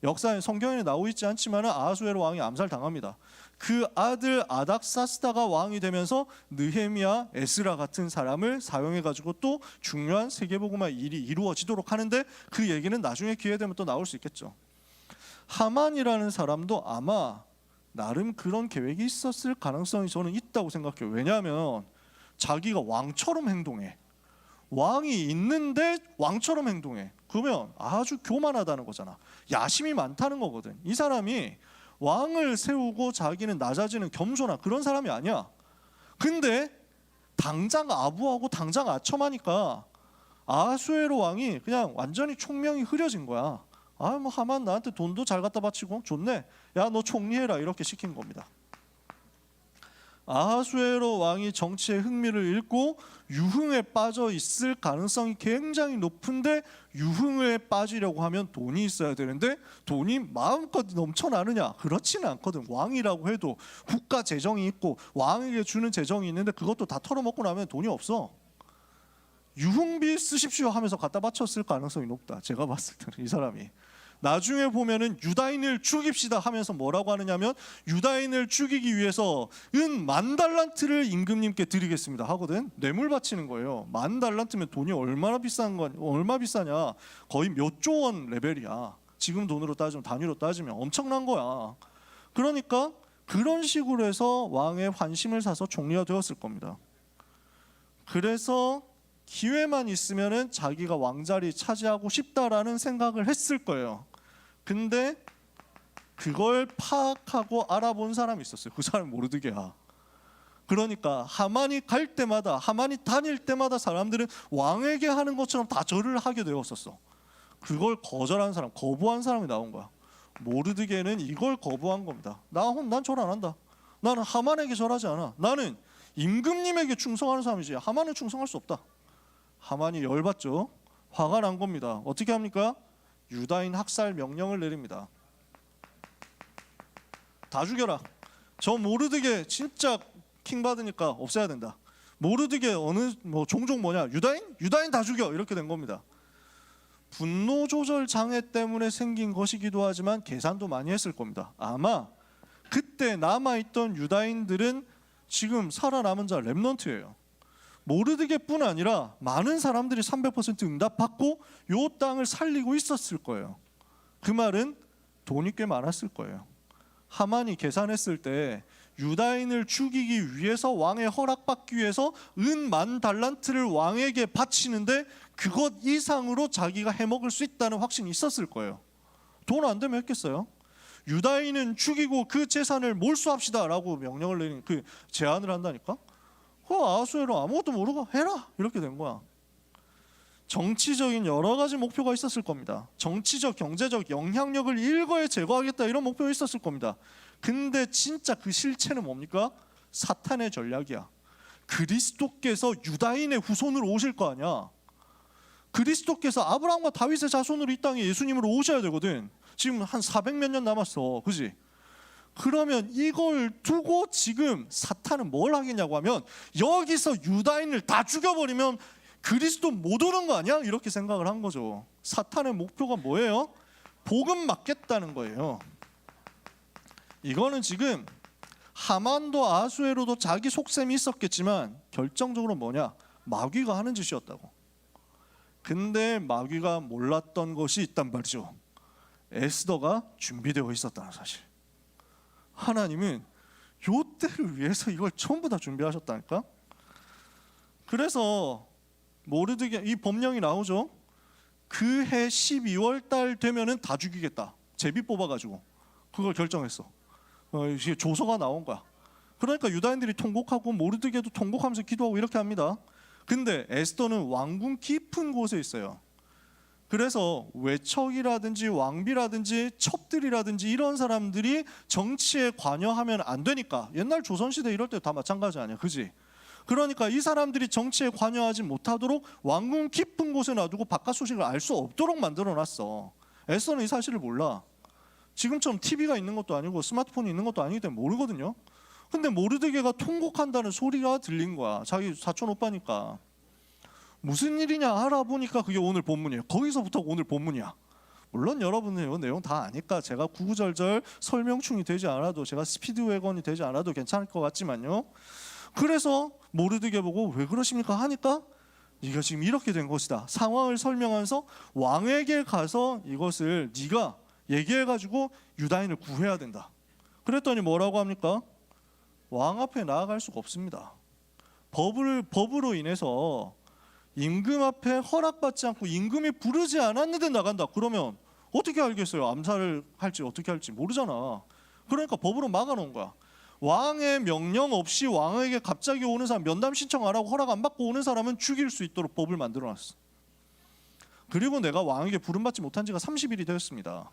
역사에 성경에 나오고 있지 않지만 아하수에로 왕이 암살당합니다. 그 아들 아닥사스다가 왕이 되면서 느헤미야, 에스라 같은 사람을 사용해가지고 또 중요한 세계복음화 일이 이루어지도록 하는데 그 얘기는 나중에 기회 되면 또 나올 수 있겠죠. 하만이라는 사람도 아마 나름 그런 계획이 있었을 가능성이 저는 있다고 생각해요. 왜냐하면 자기가 왕처럼 행동해. 왕이 있는데 왕처럼 행동해. 그러면 아주 교만하다는 거잖아. 야심이 많다는 거거든. 이 사람이 왕을 세우고 자기는 낮아지는 겸손한 그런 사람이 아니야. 근데 당장 아부하고 당장 아첨하니까 아하수에로 왕이 그냥 완전히 총명이 흐려진 거야. 뭐 하만 나한테 돈도 잘 갖다 바치고 좋네. 야 너 총리해라 이렇게 시킨 겁니다. 아하수에로 왕이 정치에 흥미를 잃고 유흥에 빠져 있을 가능성이 굉장히 높은데 유흥에 빠지려고 하면 돈이 있어야 되는데 돈이 마음껏 넘쳐나느냐? 그렇지는 않거든. 왕이라고 해도 국가 재정이 있고 왕에게 주는 재정이 있는데 그것도 다 털어먹고 나면 돈이 없어. 유흥비 쓰십시오 하면서 갖다 바쳤을 가능성이 높다. 제가 봤을 때는 이 사람이 나중에 보면은 유다인을 죽입시다 하면서 뭐라고 하느냐면 유다인을 죽이기 위해서 은 10,000달란트를 임금님께 드리겠습니다 하거든. 뇌물 바치는 거예요. 10,000달란트면 돈이 얼마나 비싸냐? 거의 몇 조 원 레벨이야. 지금 돈으로 따지면 단위로 따지면 엄청난 거야. 그러니까 그런 식으로 해서 왕의 환심을 사서 총리가 되었을 겁니다. 그래서 기회만 있으면은 자기가 왕자리 차지하고 싶다라는 생각을 했을 거예요. 근데 그걸 파악하고 알아본 사람이 있었어요. 그 사람이 모르드게야. 그러니까 하만이 갈 때마다, 하만이 다닐 때마다 사람들은 왕에게 하는 것처럼 다 절을 하게 되었었어. 그걸 거절한 사람, 거부한 사람이 나온 거야. 모르드게는 이걸 거부한 겁니다. 난 절 안 한다. 나는 하만에게 절하지 않아. 나는 임금님에게 충성하는 사람이지 하만은 충성할 수 없다. 하만이 열받죠. 화가 난 겁니다. 어떻게 합니까? 유다인 학살 명령을 내립니다. 다 죽여라. 저 모르드게 진짜 킹 받으니까 없애야 된다. 모르드게 어느 종족 뭐냐? 유다인 다 죽여. 이렇게 된 겁니다. 분노 조절 장애 때문에 생긴 것이기도 하지만 계산도 많이 했을 겁니다. 아마 그때 남아있던 유다인들은 지금 살아남은 자 렘넌트예요. 모르드게뿐 아니라 많은 사람들이 300% 응답받고 요 땅을 살리고 있었을 거예요. 그 말은 돈이 꽤 많았을 거예요. 하만이 계산했을 때 유다인을 죽이기 위해서 왕의 허락받기 위해서 은 10,000달란트를 왕에게 바치는데 그것 이상으로 자기가 해먹을 수 있다는 확신이 있었을 거예요. 돈 안 되면 했겠어요? 유다인은 죽이고 그 재산을 몰수합시다 라고 명령을 내린 그 제안을 한다니까? 아하수에로 아무것도 모르고 해라 이렇게 된 거야. 정치적인 여러 가지 목표가 있었을 겁니다. 정치적, 경제적 영향력을 일거에 제거하겠다 이런 목표가 있었을 겁니다. 근데 진짜 그 실체는 뭡니까? 사탄의 전략이야. 그리스도께서 유다인의 후손으로 오실 거 아니야. 그리스도께서 아브라함과 다윗의 자손으로 이 땅에 예수님으로 오셔야 되거든. 지금 한 400몇 년 남았어. 그지? 그러면 이걸 두고 지금 사탄은 뭘 하겠냐고 하면 여기서 유다인을 다 죽여버리면 그리스도 못 오는 거 아니야? 이렇게 생각을 한 거죠. 사탄의 목표가 뭐예요? 복음 맞겠다는 거예요. 이거는 지금 하만도 아수에로도 자기 속셈이 있었겠지만 결정적으로 뭐냐? 마귀가 하는 짓이었다고. 근데 마귀가 몰랐던 것이 있단 말이죠. 에스더가 준비되어 있었다는 사실. 하나님은 요 때를 위해서 이걸 전부 다 준비하셨다니까. 그래서 모르드게 이 법령이 나오죠. 그 해 12월 달 되면은 다 죽이겠다. 제비 뽑아가지고 그걸 결정했어. 이게 조서가 나온 거야. 그러니까 유다인들이 통곡하고 모르드게도 통곡하면서 기도하고 이렇게 합니다. 근데 에스더는 왕궁 깊은 곳에 있어요. 그래서 외척이라든지 왕비라든지 첩들이라든지 이런 사람들이 정치에 관여하면 안 되니까, 옛날 조선시대 이럴 때 다 마찬가지 아니야, 그지? 그러니까 이 사람들이 정치에 관여하지 못하도록 왕궁 깊은 곳에 놔두고 바깥 소식을 알 수 없도록 만들어놨어. 에스더는 이 사실을 몰라. 지금처럼 TV가 있는 것도 아니고 스마트폰이 있는 것도 아니기 때문에 모르거든요. 근데 모르드게가 통곡한다는 소리가 들린 거야. 자기 사촌 오빠니까. 무슨 일이냐 알아보니까 그게 오늘 본문이에요. 거기서부터 오늘 본문이야. 물론 여러분은 이 내용 다 아니까 제가 구구절절 설명충이 되지 않아도, 제가 스피드웨건이 되지 않아도 괜찮을 것 같지만요. 그래서 모르드게 보고 왜 그러십니까 하니까 네가 지금 이렇게 된 것이다. 상황을 설명하면서 왕에게 가서 이것을 네가 얘기해가지고 유다인을 구해야 된다. 그랬더니 뭐라고 합니까? 왕 앞에 나아갈 수가 없습니다. 법으로 인해서 임금 앞에 허락받지 않고 임금이 부르지 않았는데 나간다. 그러면 어떻게 알겠어요? 암살을 할지 어떻게 할지 모르잖아. 그러니까 법으로 막아놓은 거야. 왕의 명령 없이 왕에게 갑자기 오는 사람, 면담 신청 안 하고 허락 안 받고 오는 사람은 죽일 수 있도록 법을 만들어놨어. 그리고 내가 왕에게 부름받지 못한 지가 30일이 되었습니다.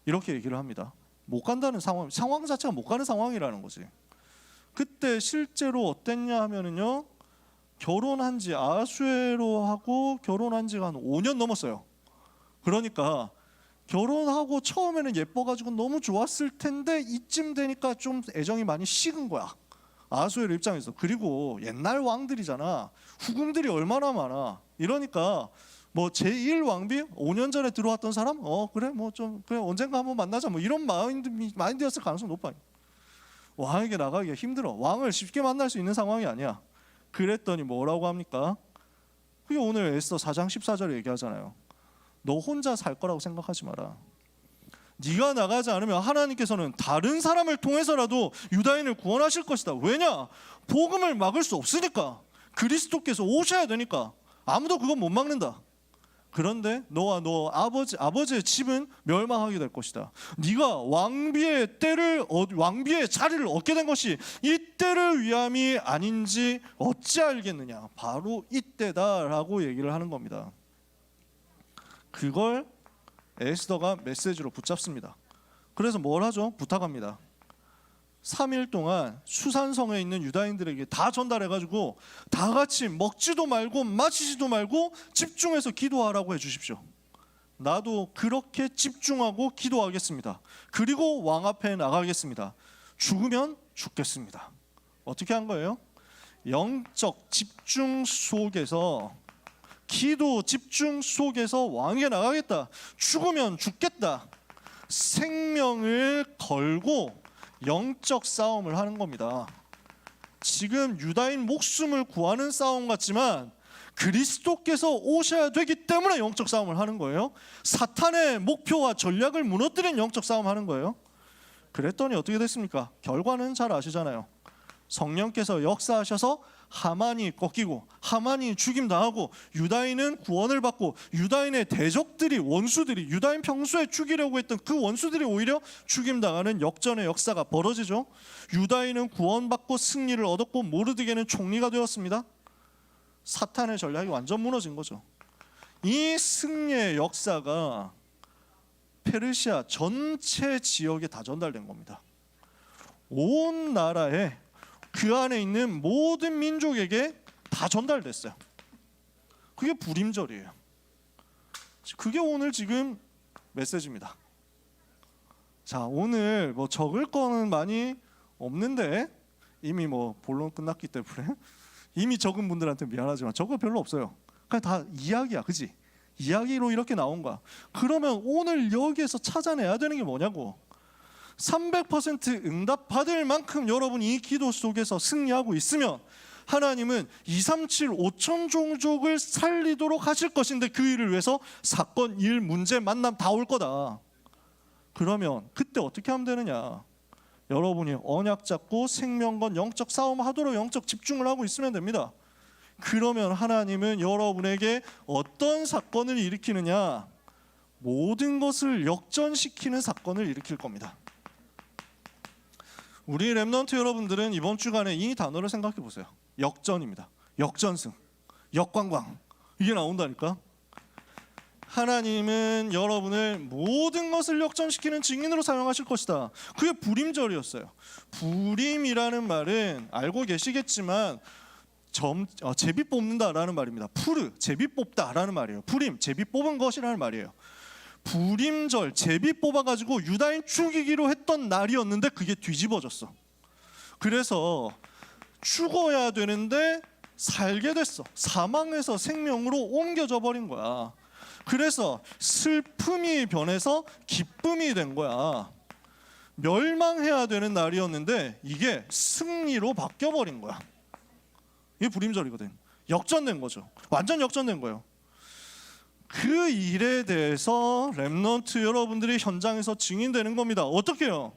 이렇게 얘기를 합니다. 못 간다는 상황 자체가 못 가는 상황이라는 거지. 그때 실제로 어땠냐 하면은요, 결혼한 지 아수에로하고 결혼한 지가 한 5년 넘었어요. 그러니까 결혼하고 처음에는 예뻐가지고 너무 좋았을 텐데 이쯤 되니까 좀 애정이 많이 식은 거야, 아수에로 입장에서. 그리고 옛날 왕들이잖아. 후궁들이 얼마나 많아. 이러니까 뭐 제1왕비 5년 전에 들어왔던 사람? 그래 뭐 좀 그래 언젠가 한번 만나자 뭐 이런 마인드였을 가능성이 높아요. 왕에게 나가기가 힘들어. 왕을 쉽게 만날 수 있는 상황이 아니야. 그랬더니 뭐라고 합니까? 그게 오늘 에스더 4장 14절에 얘기하잖아요. 너 혼자 살 거라고 생각하지 마라. 네가 나가지 않으면 하나님께서는 다른 사람을 통해서라도 유다인을 구원하실 것이다. 왜냐? 복음을 막을 수 없으니까. 그리스도께서 오셔야 되니까. 아무도 그건 못 막는다. 그런데 너와 너 아버지의 집은 멸망하게 될 것이다. 네가 왕비의 자리를 얻게 된 것이 이 때를 위함이 아닌지 어찌 알겠느냐. 바로 이때다라고 얘기를 하는 겁니다. 그걸 에스더가 메시지로 붙잡습니다. 그래서 뭘 하죠? 부탁합니다. 3일 동안 수산성에 있는 유다인들에게 다 전달해가지고 다 같이 먹지도 말고 마시지도 말고 집중해서 기도하라고 해주십시오. 나도 그렇게 집중하고 기도하겠습니다. 그리고 왕 앞에 나가겠습니다. 죽으면 죽겠습니다. 어떻게 한 거예요? 영적 집중 속에서, 기도 집중 속에서 왕에게 나가겠다. 죽으면 죽겠다. 생명을 걸고 영적 싸움을 하는 겁니다. 지금 유다인 목숨을 구하는 싸움 같지만 그리스도께서 오셔야 되기 때문에 영적 싸움을 하는 거예요. 사탄의 목표와 전략을 무너뜨린 영적 싸움을 하는 거예요. 그랬더니 어떻게 됐습니까? 결과는 잘 아시잖아요. 성령께서 역사하셔서 하만이 꺾이고 하만이 죽임당하고 유다인은 구원을 받고, 유다인의 대적들이, 원수들이, 유다인 평소에 죽이려고 했던 그 원수들이 오히려 죽임당하는 역전의 역사가 벌어지죠. 유다인은 구원받고 승리를 얻었고 모르드게는 총리가 되었습니다. 사탄의 전략이 완전 무너진 거죠. 이 승리의 역사가 페르시아 전체 지역에 다 전달된 겁니다. 온 나라에 그 안에 있는 모든 민족에게 다 전달됐어요. 그게 불임절이에요. 그게 오늘 지금 메시지입니다. 자, 오늘 뭐 적을 거는 많이 없는데 이미 뭐 본론 끝났기 때문에 이미 적은 분들한테 미안하지만 적은 별로 없어요. 그냥 다 이야기야, 그지? 이야기로 이렇게 나온 거야. 그러면 오늘 여기에서 찾아내야 되는 게 뭐냐고. 300% 응답 받을 만큼 여러분이 이 기도 속에서 승리하고 있으면 하나님은 237 5천 종족을 살리도록 하실 것인데 그 일을 위해서 사건, 일, 문제, 만남 다 올 거다. 그러면 그때 어떻게 하면 되느냐? 여러분이 언약 잡고 생명건 영적 싸움 하도록 영적 집중을 하고 있으면 됩니다. 그러면 하나님은 여러분에게 어떤 사건을 일으키느냐? 모든 것을 역전시키는 사건을 일으킬 겁니다. 우리 렘넌트 여러분들은 이번 주간에 이 단어를 생각해 보세요. 역전입니다. 역전승, 역관광, 이게 나온다니까. 하나님은 여러분을 모든 것을 역전시키는 증인으로 사용하실 것이다. 그게 불임절이었어요. 불임이라는 말은 알고 계시겠지만 제비 뽑는다라는 말입니다. 푸르, 제비 뽑다라는 말이에요. 불임, 제비 뽑은 것이라는 말이에요. 불임절, 제비 뽑아가지고 유다인 죽이기로 했던 날이었는데 그게 뒤집어졌어. 그래서 죽어야 되는데 살게 됐어. 사망에서 생명으로 옮겨져 버린 거야. 그래서 슬픔이 변해서 기쁨이 된 거야. 멸망해야 되는 날이었는데 이게 승리로 바뀌어버린 거야. 이게 불임절이거든. 역전된 거죠. 완전 역전된 거예요. 그 일에 대해서 렘넌트 여러분들이 현장에서 증인되는 겁니다. 어떻게 해요?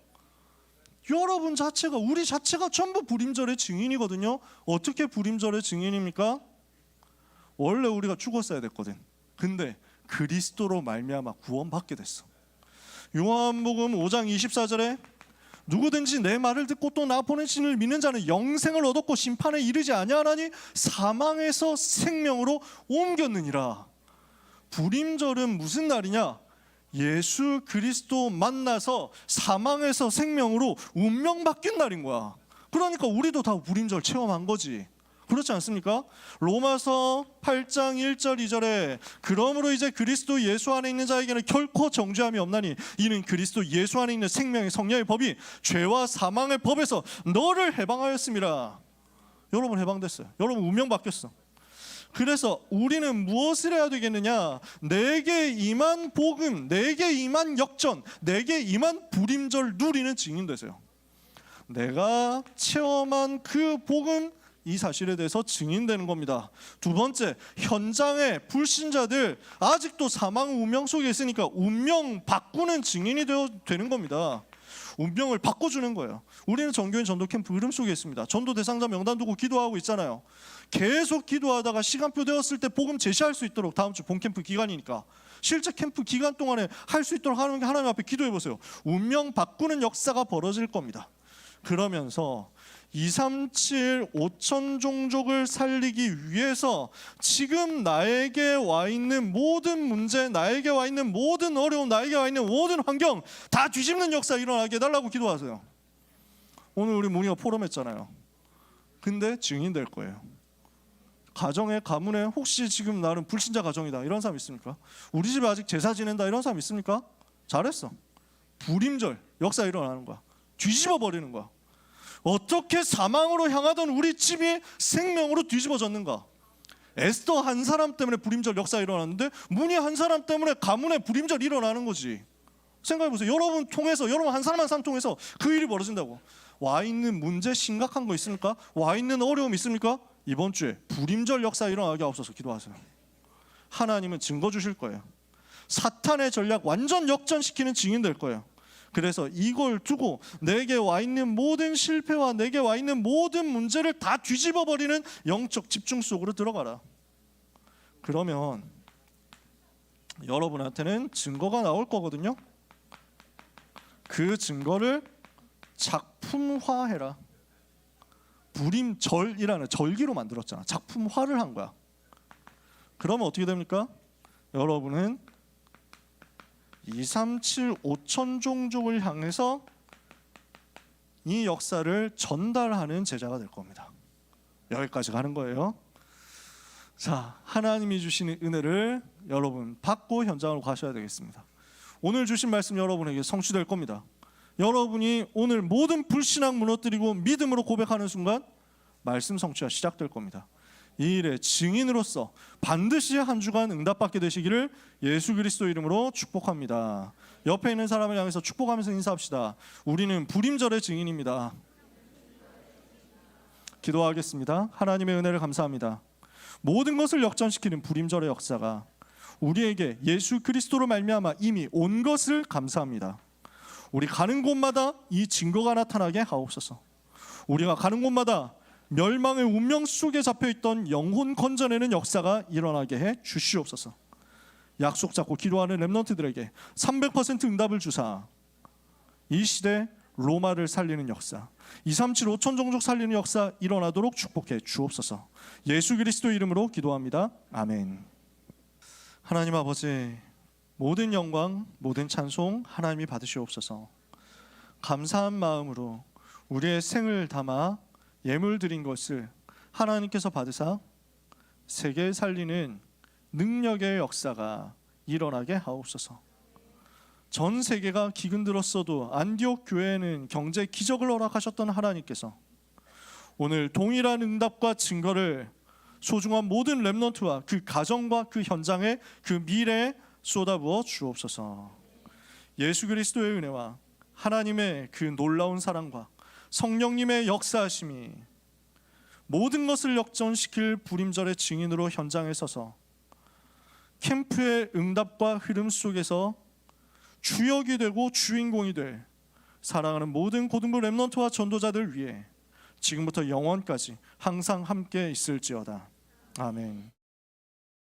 여러분 자체가, 우리 자체가 전부 불임절의 증인이거든요. 어떻게 불임절의 증인입니까? 원래 우리가 죽었어야 됐거든. 근데 그리스도로 말미암아 구원받게 됐어. 요한복음 5장 24절에 누구든지 내 말을 듣고 또 나 보내신 이를 믿는 자는 영생을 얻었고 심판에 이르지 아니하나니 사망에서 생명으로 옮겼느니라. 불임절은 무슨 날이냐? 예수 그리스도 만나서 사망에서 생명으로 운명 바뀐 날인 거야. 그러니까 우리도 다 불임절 체험한 거지. 그렇지 않습니까? 로마서 8장 1절 2절에 그러므로 이제 그리스도 예수 안에 있는 자에게는 결코 정죄함이 없나니 이는 그리스도 예수 안에 있는 생명의 성령의 법이 죄와 사망의 법에서 너를 해방하였습니다. 여러분 해방됐어요. 여러분 운명 바뀌었어. 그래서 우리는 무엇을 해야 되겠느냐? 내게 임한 복음, 내게 임한 역전, 내게 임한 불임절 누리는 증인 되세요. 내가 체험한 그 복음, 이 사실에 대해서 증인되는 겁니다. 두 번째, 현장의 불신자들 아직도 사망 운명 속에 있으니까 운명 바꾸는 증인이 되는 겁니다. 운명을 바꿔주는 거예요. 우리는 정교인 전도 캠프 흐름 속에 있습니다. 전도 대상자 명단 두고 기도하고 있잖아요. 계속 기도하다가 시간표 되었을 때 복음 제시할 수 있도록, 다음 주 본 캠프 기간이니까 실제 캠프 기간 동안에 할 수 있도록 하나님 앞에 기도해 보세요. 운명 바꾸는 역사가 벌어질 겁니다. 그러면서 237 5천 종족을 살리기 위해서 지금 나에게 와 있는 모든 문제, 나에게 와 있는 모든 어려움, 나에게 와 있는 모든 환경 다 뒤집는 역사 일어나게 해달라고 기도하세요. 오늘 우리 문희가 포럼했잖아요. 근데 증인될 거예요. 가정에, 가문에 혹시 지금 나는 불신자 가정이다 이런 사람 있습니까? 우리 집에 아직 제사 지낸다 이런 사람 있습니까? 잘했어. 불임절 역사 일어나는 거야. 뒤집어 버리는 거야. 어떻게 사망으로 향하던 우리 집이 생명으로 뒤집어졌는가? 에스더 한 사람 때문에 불임절 역사 일어났는데 문희 한 사람 때문에 가문에 불임절 일어나는 거지. 생각해 보세요. 여러분 통해서, 여러분 한 사람 한 사람 통해서 그 일이 벌어진다고. 와 있는 문제 심각한 거 있습니까? 와 있는 어려움 있습니까? 이번 주에 불임절 역사 일어나게 하옵소서 기도하세요. 하나님은 증거 주실 거예요. 사탄의 전략 완전 역전시키는 증인 될 거예요. 그래서 이걸 두고 내게 와 있는 모든 실패와 내게 와 있는 모든 문제를 다 뒤집어 버리는 영적 집중 속으로 들어가라. 그러면 여러분한테는 증거가 나올 거거든요. 그 증거를 작품화해라. 불임절이라는 절기로 만들었잖아. 작품화를 한 거야. 그러면 어떻게 됩니까? 여러분은 237 5천 종족을 향해서 이 역사를 전달하는 제자가 될 겁니다. 여기까지 가는 거예요. 자, 하나님이 주시는 은혜를 여러분 받고 현장으로 가셔야 되겠습니다. 오늘 주신 말씀 여러분에게 성취될 겁니다. 여러분이 오늘 모든 불신앙 무너뜨리고 믿음으로 고백하는 순간 말씀 성취가 시작될 겁니다. 이 일의 증인으로서 반드시 한 주간 응답받게 되시기를 예수 그리스도 이름으로 축복합니다. 옆에 있는 사람을 향해서 축복하면서 인사합시다. 우리는 불임절의 증인입니다. 기도하겠습니다. 하나님의 은혜를 감사합니다. 모든 것을 역전시키는 불임절의 역사가 우리에게 예수 그리스도로 말미암아 이미 온 것을 감사합니다. 우리 가는 곳마다 이 증거가 나타나게 하옵소서. 우리가 가는 곳마다 멸망의 운명 속에 잡혀있던 영혼 건져내는 역사가 일어나게 해 주시옵소서. 약속 잡고 기도하는 렘넌트들에게 300% 응답을 주사 이 시대 로마를 살리는 역사, 237 5천 종족 살리는 역사 일어나도록 축복해 주옵소서. 예수 그리스도 이름으로 기도합니다. 아멘. 하나님 아버지, 모든 영광, 모든 찬송 하나님이 받으시옵소서. 감사한 마음으로 우리의 생을 담아 예물 드린 것을 하나님께서 받으사 세계 살리는 능력의 역사가 일어나게 하옵소서. 전 세계가 기근들었어도 안디옥 교회에는 경제 기적을 허락하셨던 하나님께서 오늘 동일한 응답과 증거를 소중한 모든 렘넌트와 그 가정과 그 현장에 그 미래에 쏟아부어 주옵소서. 예수 그리스도의 은혜와 하나님의 그 놀라운 사랑과 성령님의 역사하심이 모든 것을 역전시킬 불임절의 증인으로 현장에 서서 캠프의 응답과 흐름 속에서 주역이 되고 주인공이 될 사랑하는 모든 고등부 렘넌트와 전도자들 위해 지금부터 영원까지 항상 함께 있을지어다. 아멘.